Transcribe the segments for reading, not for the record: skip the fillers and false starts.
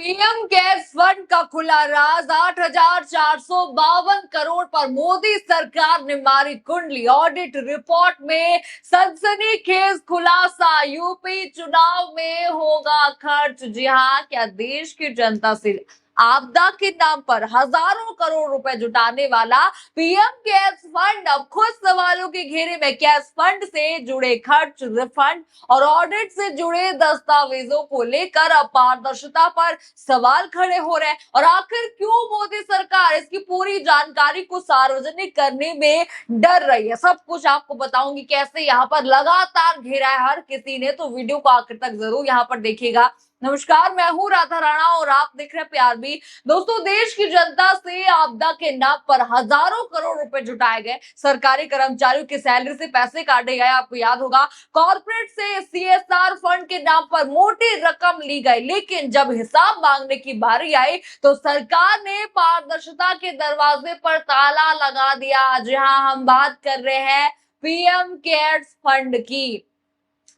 PM cares fund का खुला राज 8,452 करोड़ पर मोदी सरकार ने मारी कुंडली। ऑडिट रिपोर्ट में सनसनीखेज खुलासा, यूपी चुनाव में होगा खर्च। जी हाँ, क्या देश की जनता से आपदा के नाम पर हजारों करोड़ रुपए जुटाने वाला पीएम केयर्स फंड अब खुद सवालों के घेरे में। केयर्स फंड से जुड़े खर्च, रिफंड और ऑडिट से जुड़े दस्तावेजों को लेकर अब पारदर्शिता पर सवाल खड़े हो रहे हैं। और आखिर क्यों मोदी सरकार इसकी पूरी जानकारी को सार्वजनिक करने में डर रही है, सब कुछ आपको बताऊंगी। कैसे यहाँ पर लगातार घेरा है हर किसी ने, तो वीडियो को आखिर तक जरूर यहाँ पर देखिएगा। नमस्कार, मैं हूं राधा राणा और आप देख रहे हैं प्यार भी। दोस्तों, देश की जनता से आपदा के नाम पर हजारों करोड़ रुपए जुटाए गए, सरकारी कर्मचारियों की सैलरी से पैसे काटे गए। आपको याद होगा, कॉर्पोरेट से सीएसआर फंड के नाम पर मोटी रकम ली गई, लेकिन जब हिसाब मांगने की बारी आई तो सरकार ने पारदर्शिता के दरवाजे पर ताला लगा दिया। जहां हम बात कर रहे हैं पीएम केयर्स फंड की।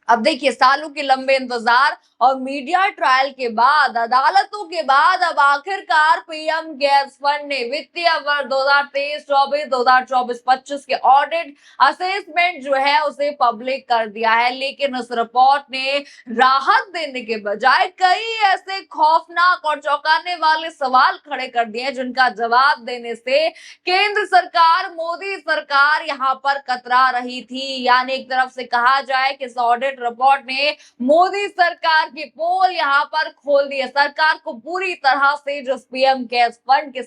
अब देखिए, सालों के लंबे इंतजार और मीडिया ट्रायल के बाद, अदालतों के बाद अब आखिरकार पीएम केयर्स फंड ने वित्तीय वर्ष 2023-24, 2024-25 के ऑडिट असेसमेंट जो है उसे पब्लिक कर दिया है। लेकिन उस रिपोर्ट ने राहत देने के बजाय कई ऐसे खौफनाक और चौंकाने वाले सवाल खड़े कर दिए जिनका जवाब देने से केंद्र सरकार, मोदी सरकार यहाँ पर कतरा रही थी। यानी एक तरफ से कहा जाए कि इस ऑडिट रिपोर्ट ने मोदी सरकार की पोल यहाँ पर खोल दी है। सरकार को पूरी तरह से जो पीएम केयर्स फंड के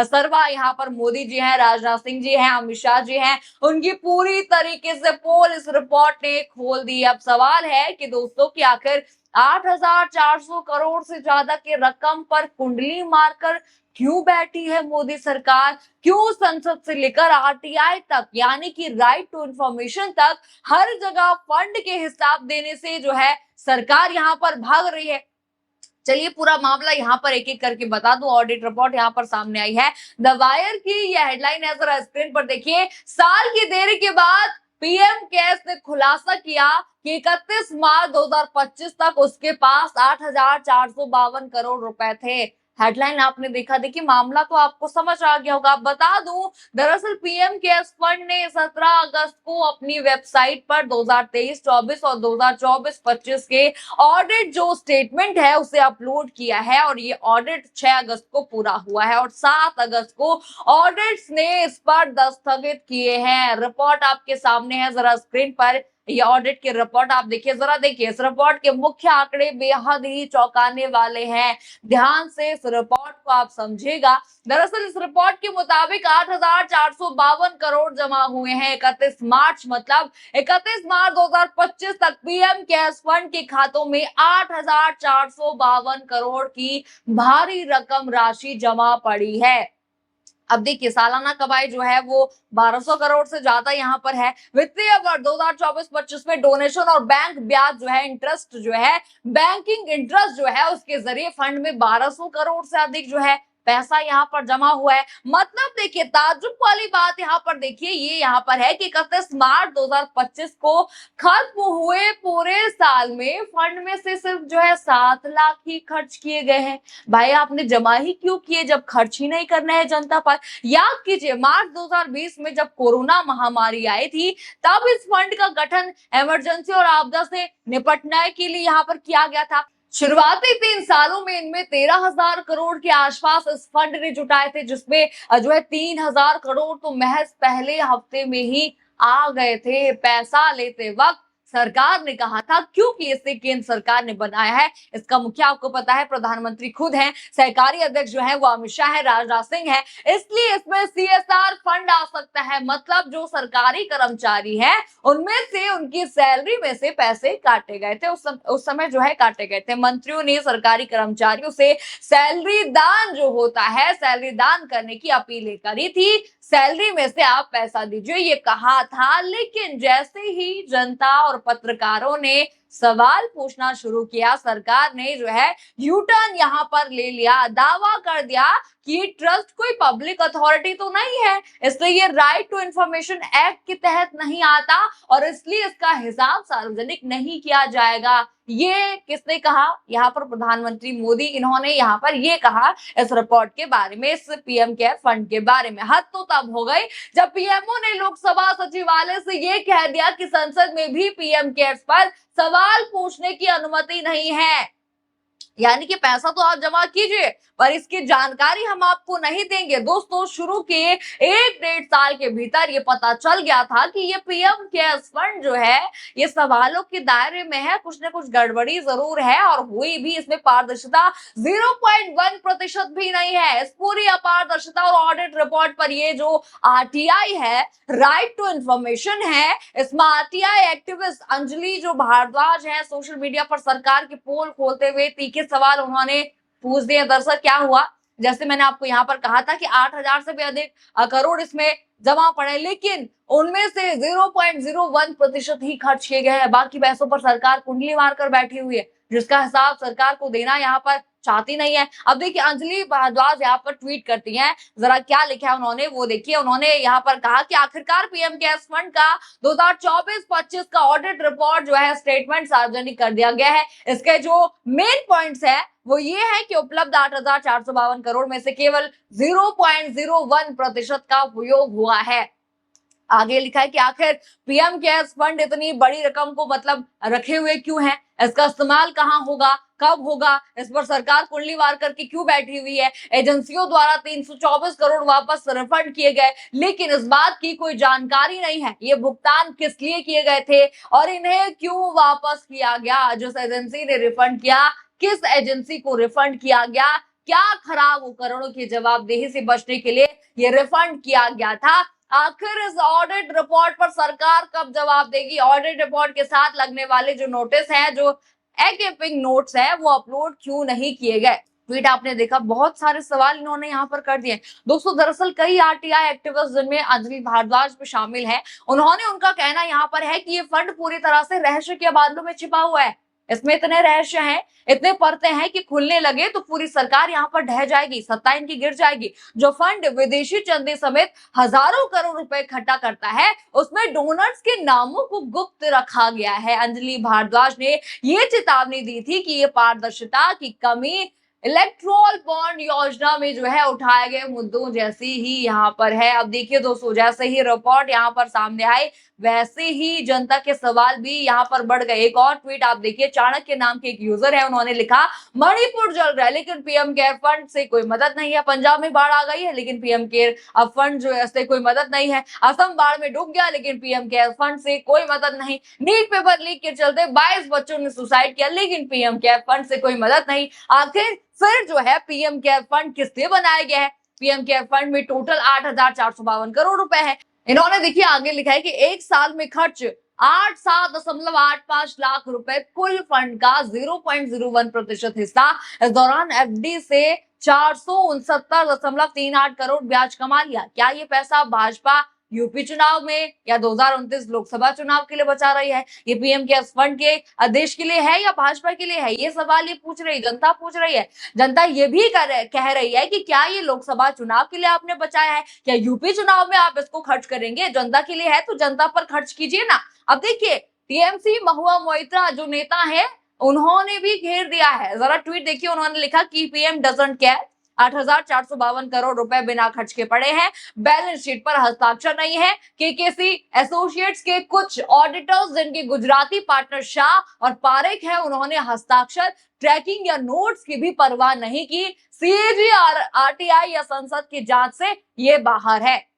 सर्वा यहाँ पर मोदी जी हैं, राजनाथ सिंह जी हैं, अमित शाह जी हैं, उनकी पूरी तरीके से पोल इस रिपोर्ट ने खोल दी। अब सवाल है कि दोस्तों कि आखिर 8,400 करोड़ से ज्यादा की रकम पर कुंडली मारकर क्यों बैठी है मोदी सरकार? क्यों संसद से लेकर आरटीआई तक, यानी कि राइट टू इंफॉर्मेशन तक, हर जगह फंड के हिसाब देने से जो है सरकार यहाँ पर भाग रही है? चलिए पूरा मामला यहाँ पर एक एक करके बता दूं। ऑडिट रिपोर्ट यहाँ पर सामने आई है, द वायर की यह हेडलाइन है, जरा स्क्रीन पर देखिए। साल की देरी के बाद पीएम केयर्स ने खुलासा किया कि 31 मार्च 2025 तक उसके पास 8,452 करोड़ रुपए थे। हेडलाइन आपने देखा, देखिए मामला तो आपको समझ आ गया होगा। बता दूं, दरअसल पीएम केयर्स फंड ने 17 अगस्त को अपनी वेबसाइट पर 2023-24 और 2024-25 के ऑडिट जो स्टेटमेंट है उसे अपलोड किया है। और ये ऑडिट 6 अगस्त को पूरा हुआ है और 7 अगस्त को ऑडिट्स ने इस पर दस्तखत किए हैं। रिपोर्ट आपके सामने है, जरा स्क्रीन पर ये ऑडिट की रिपोर्ट आप देखिए, जरा देखिए। इस रिपोर्ट के मुख्य आंकड़े बेहद ही चौंकाने वाले हैं, ध्यान से इस रिपोर्ट को आप समझिएगा। दरअसल इस रिपोर्ट के मुताबिक 8,452 करोड़ जमा हुए हैं 31 मार्च, मतलब 31 मार्च 2025 तक पीएम केयर्स फंड के खातों में 8,452 करोड़ की भारी रकम राशि जमा पड़ी है। अब देखिए, सालाना कमाई जो है वो 1200 करोड़ से ज्यादा यहाँ पर है। वित्तीय वर्ष 2024-25 में डोनेशन और बैंक ब्याज जो है, इंटरेस्ट जो है, बैंकिंग इंटरेस्ट जो है, उसके जरिए फंड में 1200 करोड़ से अधिक जो है पैसा यहाँ पर जमा हुआ है। मतलब देखिए, ताज्जुब वाली बात यहाँ पर देखिए, ये यहाँ पर है कि 31 मार्च 2025 को खत्म हुए पूरे साल में फंड में से सिर्फ जो है 7 लाख ही खर्च किए गए हैं। भाई, आपने जमा ही क्यों किए जब खर्च ही नहीं करना है जनता पर? याद कीजिए, मार्च 2020 में जब कोरोना महामारी आई थी, तब इस फंड का गठन इमरजेंसी और आपदा से निपटने के लिए यहाँ पर किया गया था। शुरुआती 3 सालों में इनमें 13,000 करोड़ के आसपास इस फंड ने जुटाए थे, जिसमें जो है 3,000 करोड़ तो महज पहले हफ्ते में ही आ गए थे। पैसा लेते वक्त सरकार ने कहा था, क्योंकि इसे केंद्र सरकार ने बनाया है। इसका मुखिया आपको पता है, प्रधानमंत्री खुद हैं, सहकारी अध्यक्ष जो है वो अमित शाह है, राजनाथ सिंह है, इसलिए इसमें सीएसआर फंड आ सकता है। मतलब जो सरकारी कर्मचारी है उनमें से उनकी सैलरी में से पैसे काटे गए थे, उस समय जो है काटे गए थे। मंत्रियों ने सरकारी कर्मचारियों से सैलरी दान जो होता है, सैलरी दान करने की अपील करी थी। सैलरी में से आप पैसा दीजिए, ये कहा था। लेकिन जैसे ही जनता और पत्रकारों ने सवाल पूछना शुरू किया। सरकार ने जो है यू टर्न यहाँ पर ले लिया, दावा कर दिया कि ट्रस्ट कोई पब्लिक अथॉरिटी तो नहीं है, इसलिए ये राइट टू इंफॉर्मेशन एक्ट के तहत नहीं आता और इसलिए इसका हिसाब सार्वजनिक नहीं किया जाएगा। ये किसने कहा? यहाँ पर प्रधानमंत्री मोदी, इन्होंने यहाँ पर ये कहा इस रिपोर्ट के बारे में, इस पीएम केयर फंड के बारे में। हद तो तब हो गई जब पीएमओ ने लोकसभा सचिवालय से ये कह दिया कि संसद में भी पीएम केयर्स पर सवाल पूछने की अनुमति नहीं है। यानी कि पैसा तो आप जमा कीजिए पर इसकी जानकारी हम आपको नहीं देंगे। दोस्तों, शुरू के 1-1.5 साल के भीतर ये पता चल गया था कि ये पीएम केयर्स फंड जो है ये सवालों के दायरे में है, कुछ न कुछ गड़बड़ी जरूर है और हुई भी। इसमें पारदर्शिता 0.1% भी नहीं है। इस पूरी अपारदर्शिता और ऑडिट रिपोर्ट पर ये जो आरटीआई है, राइट टू इंफॉर्मेशन है, इसमें आरटीआई एक्टिविस्ट अंजलि जो भारद्वाज है, सोशल मीडिया पर सरकार की पोल खोलते हुए तीखे सवाल उन्होंने पूछ दिए। दरअसल क्या हुआ, जैसे मैंने आपको यहाँ पर कहा था कि 8,000 से भी अधिक करोड़ इसमें जमा पड़े, लेकिन उनमें से 0.01% ही खर्च किए गए हैं। बाकी पैसों पर सरकार कुंडली मारकर बैठी हुई है, जिसका हिसाब सरकार को देना यहाँ पर चाहती नहीं है। अब देखिए अंजलि भारद्वाज यहाँ पर ट्वीट करती हैं, जरा क्या लिखा है उन्होंने वो देखिए। उन्होंने यहाँ पर कहा कि आखिरकार पीएम केयर्स फंड का 2024-25 का ऑडिट रिपोर्ट जो है स्टेटमेंट सार्वजनिक कर दिया गया है। इसके जो मेन पॉइंट्स है वो ये है कि उपलब्ध 8,452 करोड़ में से केवल 0.01% का उपयोग हुआ है। आगे लिखा है कि आखिर पीएम केयर्स फंड इतनी बड़ी रकम को मतलब रखे हुए क्यों है, इसका इस्तेमाल कहाँ होगा, कब होगा, इस पर सरकार कुंडली वार करके क्यों बैठी हुई है। एजेंसियों द्वारा 324 करोड़ वापस रिफंड किए गए, लेकिन इस बात की कोई जानकारी नहीं है ये भुगतान किस लिए किए गए थे और इन्हें क्यों वापस किया गया। जिस एजेंसी ने रिफंड किया, किस एजेंसी को रिफंड किया गया, क्या खराब उपकरणों की जवाबदेही से बचने के लिए ये रिफंड किया गया था। आखिर इस ऑडिट रिपोर्ट पर सरकार कब जवाब देगी। ऑडिट रिपोर्ट के साथ लगने वाले जो नोटिस हैं, जो कीपिंग नोट्स है, वो अपलोड क्यों नहीं किए गए। ट्वीट आपने देखा, बहुत सारे सवाल इन्होंने यहाँ पर कर दिए। दोस्तों, दरअसल कई आरटीआई एक्टिविस्ट जिनमें अंजलि भारद्वाज भी शामिल है, उन्होंने उनका कहना यहाँ पर है कि ये फंड पूरी तरह से रहस्य के बादलों में छिपा हुआ है। इसमें इतने रहस्य हैं, इतने परतें हैं कि खुलने लगे तो पूरी सरकार यहाँ पर ढह जाएगी, सत्ता इनकी गिर जाएगी। जो फंड विदेशी चंदे समेत हजारों करोड़ रुपए इकट्ठा करता है, उसमें डोनर्स के नामों को गुप्त रखा गया है। अंजलि भारद्वाज ने ये चेतावनी दी थी कि ये पारदर्शिता की कमी इलेक्ट्रोल बॉन्ड योजना में जो है उठाए गए मुद्दों जैसी ही यहाँ पर है। अब देखिए दोस्तों, जैसे ही रिपोर्ट यहाँ पर सामने आई वैसे ही जनता के सवाल भी यहाँ पर बढ़ गए। एक और ट्वीट आप देखिए, चाणक्य नाम के एक यूजर है, उन्होंने लिखा मणिपुर जल रहा है लेकिन पीएम केयर फंड से कोई मदद नहीं है। पंजाब में बाढ़ आ गई है लेकिन पीएम केयर फंड जो है से कोई मदद नहीं है। असम बाढ़ में डूब गया लेकिन पीएम केयर फंड से कोई मदद नहीं। नीट पेपर लीक के चलते 22 बच्चों ने सुसाइड किया लेकिन पीएम केयर फंड से कोई मदद नहीं। आखिर फिर जो है पीएम केयर फंड किस लिए बनाया गया है? पीएम केयर फंड में टोटल 8,452 करोड़ रुपए है। इन्होंने देखिए आगे लिखा है कि एक साल में खर्च 87.85 लाख रुपए, कुल फंड का 0.01% हिस्सा। इस दौरान एफडी से 469.38 करोड़ ब्याज कमा लिया। क्या ये पैसा भाजपा यूपी चुनाव में या 2029 लोकसभा चुनाव के लिए बचा रही है? ये पीएम केयर्स फंड के देश के लिए है या भाजपा के लिए है? ये सवाल ये पूछ रही जनता पूछ रही है। जनता ये भी कह रही है कि क्या ये लोकसभा चुनाव के लिए आपने बचाया है, क्या यूपी चुनाव में आप इसको खर्च करेंगे? जनता के लिए है तो जनता पर खर्च कीजिए ना। अब देखिए टीएमसी महुआ मोइत्रा जो नेता है, उन्होंने भी घेर दिया है। जरा ट्वीट देखिए, उन्होंने लिखा कि पीएम डजंट केयर, 8,452 करोड़ रुपए बिना खर्च के पड़े हैं, बैलेंस शीट पर हस्ताक्षर नहीं है। केकेसी एसोसिएट्स के कुछ ऑडिटर्स जिनके गुजराती पार्टनर शाह और पारेख है, उन्होंने हस्ताक्षर, ट्रैकिंग या नोट्स की भी परवाह नहीं की। सीएजी और आरटीआई या संसद की जांच से ये बाहर है।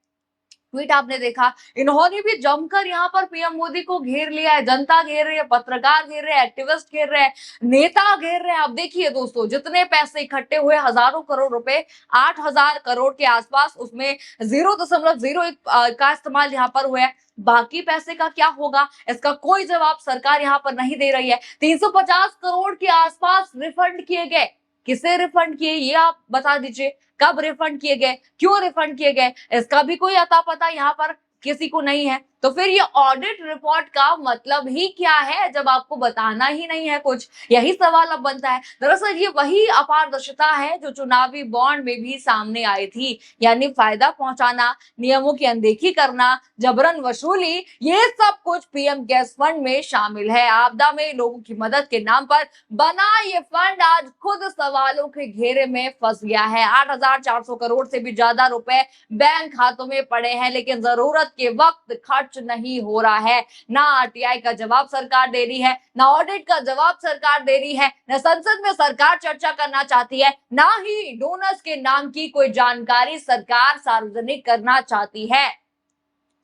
ट्वीट आपने देखा, इन्होंने भी जमकर यहाँ पर पीएम मोदी को घेर लिया है। जनता घेर रही है, पत्रकार घेर रहे हैं, एक्टिविस्ट घेर रहे हैं, नेता घेर रहे हैं। अब देखिए दोस्तों, जितने पैसे इकट्ठे हुए, हजारों करोड़ रुपए, 8,000 करोड़ के आसपास, उसमें 0.01 का इस्तेमाल यहाँ पर हुआ है। बाकी पैसे का क्या होगा, इसका कोई जवाब सरकार यहाँ पर नहीं दे रही है। 350 करोड़ के आसपास रिफंड किए गए, किसे रिफंड किए ये आप बता दीजिए। कब रिफंड किए गए, क्यों रिफंड किए गए, इसका भी कोई अता पता यहाँ पर किसी को नहीं है। तो फिर ये ऑडिट रिपोर्ट का मतलब ही क्या है जब आपको बताना ही नहीं है कुछ? यही सवाल अब बनता है। दरअसल ये वही अपारदर्शिता है जो चुनावी बॉन्ड में भी सामने आई थी, यानी फायदा पहुंचाना, नियमों की अनदेखी करना, जबरन वसूली, ये सब कुछ पीएम केयर्स फंड में शामिल है। आपदा में लोगों की मदद के नाम पर बना ये फंड आज खुद सवालों के घेरे में फंस गया है। 8,400 करोड़ से भी ज्यादा रुपए बैंक खातों में पड़े हैं, लेकिन जरूरत के वक्त खर्च नहीं हो रहा है। ना आरटीआई का जवाब सरकार दे रही है, ना ऑडिट का जवाब सरकार दे रही है, ना संसद में सरकार चर्चा करना चाहती है, ना ही डोनर्स के नाम की कोई जानकारी सरकार सार्वजनिक करना चाहती है।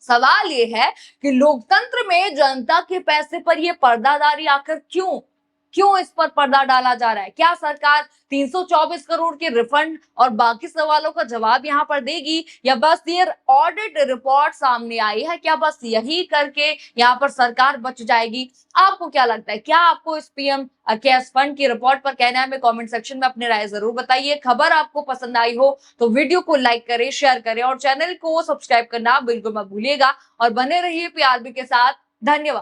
सवाल ये है कि लोकतंत्र में जनता के पैसे पर ये पर्दादारी आखिर क्यों क्यों इस पर पर्दा डाला जा रहा है? क्या सरकार 324 करोड़ के रिफंड और बाकी सवालों का जवाब यहाँ पर देगी, या बस ये ऑडिट रिपोर्ट सामने आई है, क्या बस यही करके यहाँ पर सरकार बच जाएगी? आपको क्या लगता है? क्या आपको इस पीएम केयर्स फंड की रिपोर्ट पर कहना है? हमें कमेंट सेक्शन में अपनी राय जरूर बताइए। खबर आपको पसंद आई हो तो वीडियो को लाइक करें, शेयर करें और चैनल को सब्सक्राइब करना बिल्कुल मत भूलिएगा। और बने रहिए पीआरबी के साथ। धन्यवाद।